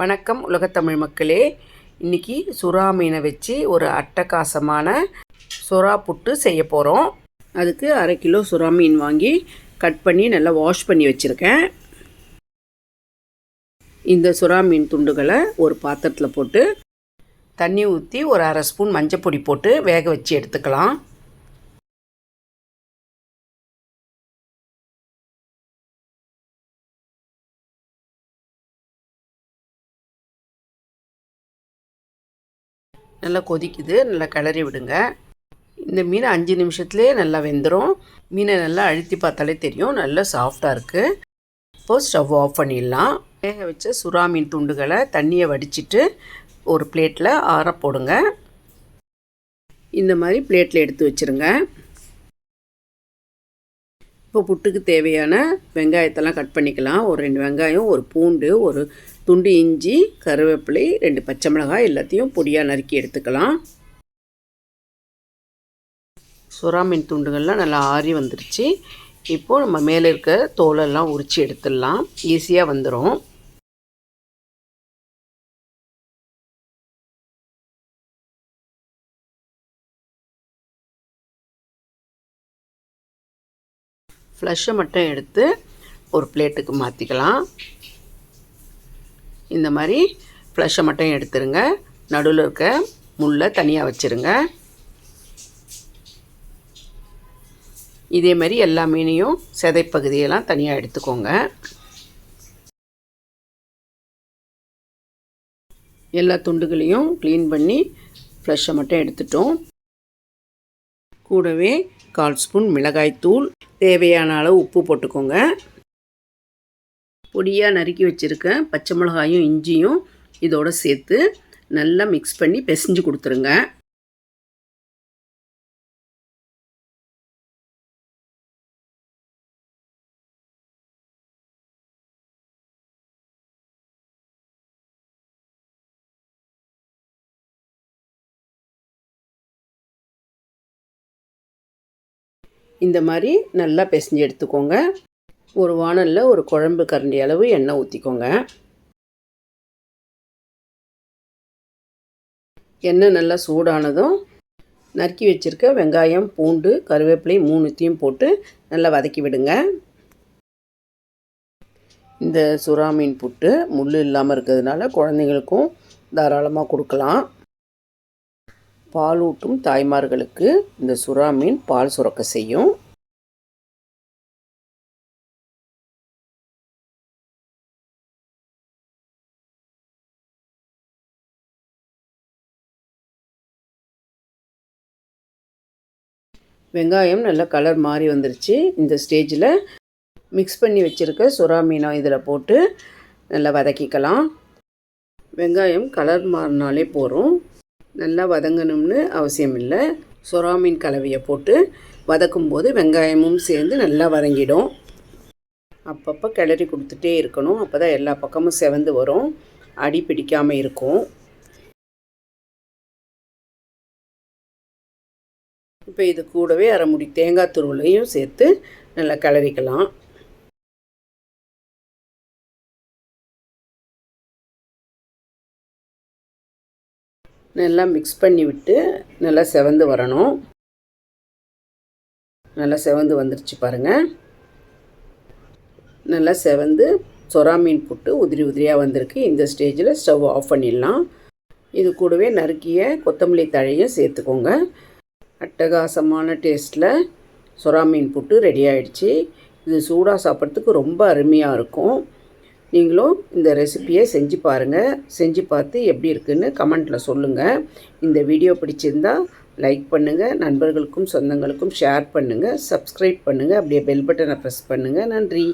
வணக்கம் உலகத்தமிழ் மக்களே. இன்றைக்கி சுறா மீனை வச்சு ஒரு அட்டகாசமான சுறா புட்டு செய்ய போகிறோம். அதுக்கு 1/2 கிலோ சுறா மீன் வாங்கி கட் பண்ணி நல்லா வாஷ் பண்ணி வச்சுருக்கேன். இந்த சுறா மீன் துண்டுகளை ஒரு பாத்திரத்தில் போட்டு தண்ணி ஊற்றி ஒரு 1/2 ஸ்பூன் மஞ்சள் பொடி போட்டு வேக வச்சு எடுத்துக்கலாம். நல்லா கொதிக்குது, நல்லா கிளறி விடுங்க. இந்த மீன் 5 நிமிஷத்துலேயே நல்லா வெந்துடும். மீனை நல்லா அழுத்தி பார்த்தாலே தெரியும், நல்லா சாஃப்டாக இருக்குது. இப்போது ஸ்டவ் ஆஃப் பண்ணிடலாம். வேக வச்ச சுறா மீன் துண்டுகளை தண்ணியை வடிச்சிட்டு ஒரு பிளேட்டில் ஆற போடுங்க. இந்த மாதிரி பிளேட்டில் எடுத்து வச்சுருங்க. இப்போ புட்டுக்கு தேவையான வெங்காயத்தெல்லாம் கட் பண்ணிக்கலாம். ஒரு 2 வெங்காயம், ஒரு பூண்டு, ஒரு துண்டு இஞ்சி, கருவேப்பிலை, 2 பச்சை மிளகாய் எல்லாத்தையும் பொடியாக நறுக்கி எடுத்துக்கலாம். சுறா மீன் துண்டுகள்லாம் நல்லா ஆறி வந்துருச்சு. இப்போது நம்ம மேலே இருக்க தோலெல்லாம் உரித்து எடுத்துடலாம். ஈஸியாக வந்துடும். ஃப்ளஷை மட்டும் எடுத்து ஒரு பிளேட்டுக்கு மாற்றிக்கலாம். இந்த மாதிரி ஃப்ளஷை மட்டும் எடுத்துருங்க. நடுவில் இருக்க முள்ளை தனியாக வச்சுருங்க. இதே மாதிரி எல்லா மீனையும் செதைப்பகுதியெல்லாம் தனியாக எடுத்துக்கோங்க. எல்லா துண்டுகளையும் க்ளீன் பண்ணி ஃப்ளஷை மட்டும் எடுத்துட்டோம். கூடவே 1/4 ஸ்பூன் மிளகாய்த்தூள், தேவையான அளவு உப்பு போட்டுக்கோங்க. பொடியாக நறுக்கி வச்சுருக்க பச்சை மிளகாயும் இஞ்சியும் இதோடு சேர்த்து நல்லா மிக்ஸ் பண்ணி பிசைஞ்சு கொடுத்துருங்க. இந்த மாதிரி நல்லா பிசைஞ்சு எடுத்துக்கோங்க. ஒரு வாணலில் ஒரு குழம்பு கரண்டி அளவு எண்ணெய் ஊற்றிக்கோங்க. எண்ணெய் நல்லா சூடானதும் நறுக்கி வச்சுருக்க வெங்காயம், பூண்டு, கருவேப்பிலை 3த்தையும் போட்டு நல்லா வதக்கி விடுங்க. இந்த சுறா மீன் புட்டு முள் இல்லாமல் இருக்கிறதுனால குழந்தைங்களுக்கும் தாராளமாக கொடுக்கலாம். பாலூட்டும் தாய்மார்களுக்கு இந்த சுறா மீன் பால் சுரக்க செய்யும். வெங்காயம் நல்லா கலர் மாறி வந்துருச்சு. இந்த ஸ்டேஜில் மிக்ஸ் பண்ணி வச்சுருக்க சுறா மீனை இதில் போட்டு நல்லா வதக்கிக்கலாம். வெங்காயம் கலர் மாறினாலே போதும், நல்லா வதங்கணும்னு அவசியம் இல்லை. சுறா மீன் கலவையை போட்டு வதக்கும்போது வெங்காயமும் சேர்ந்து நல்லா வதங்கிடும். அப்பப்போ கிளறி கொடுத்துட்டே இருக்கணும். அப்போ தான் எல்லா பக்கமும் செவந்து வரும், அடி பிடிக்காமல் இருக்கும். இப்போ இது கூடவே 1/2 மூடி தேங்காய் துருவலையும் சேர்த்து நல்லா கிளறிக்கலாம். நல்லா மிக்ஸ் பண்ணி விட்டு நல்லா செவந்து வரணும். நல்லா செவந்து வந்துருச்சு பாருங்கள். நல்லா செவந்து சுறா மீன் புட்டு உதிரி உதிரியாக வந்திருக்கு. இந்த ஸ்டேஜில் ஸ்டவ் ஆஃப் பண்ணிடலாம். இது கூடவே நறுக்கிய கொத்தமல்லி தழையும் சேர்த்துக்கோங்க. அட்டகாசமான டேஸ்ட்டில் சுறா மீன் புட்டு ரெடி ஆகிடுச்சு. இது சூடாக சாப்பிட்றதுக்கு ரொம்ப அருமையாக இருக்கும். நீங்களும் இந்த ரெசிப்பியை செஞ்சு பாருங்கள். செஞ்சு பார்த்து எப்படி இருக்குன்னு கமெண்ட்டில் சொல்லுங்கள். இந்த வீடியோ பிடிச்சிருந்தால் லைக் பண்ணுங்கள், நண்பர்களுக்கும் சொந்தங்களுக்கும் ஷேர் பண்ணுங்கள், சப்ஸ்கிரைப் பண்ணுங்கள், அப்படியே பெல் பட்டனை ப்ரெஸ் பண்ணுங்கள். நன்றி.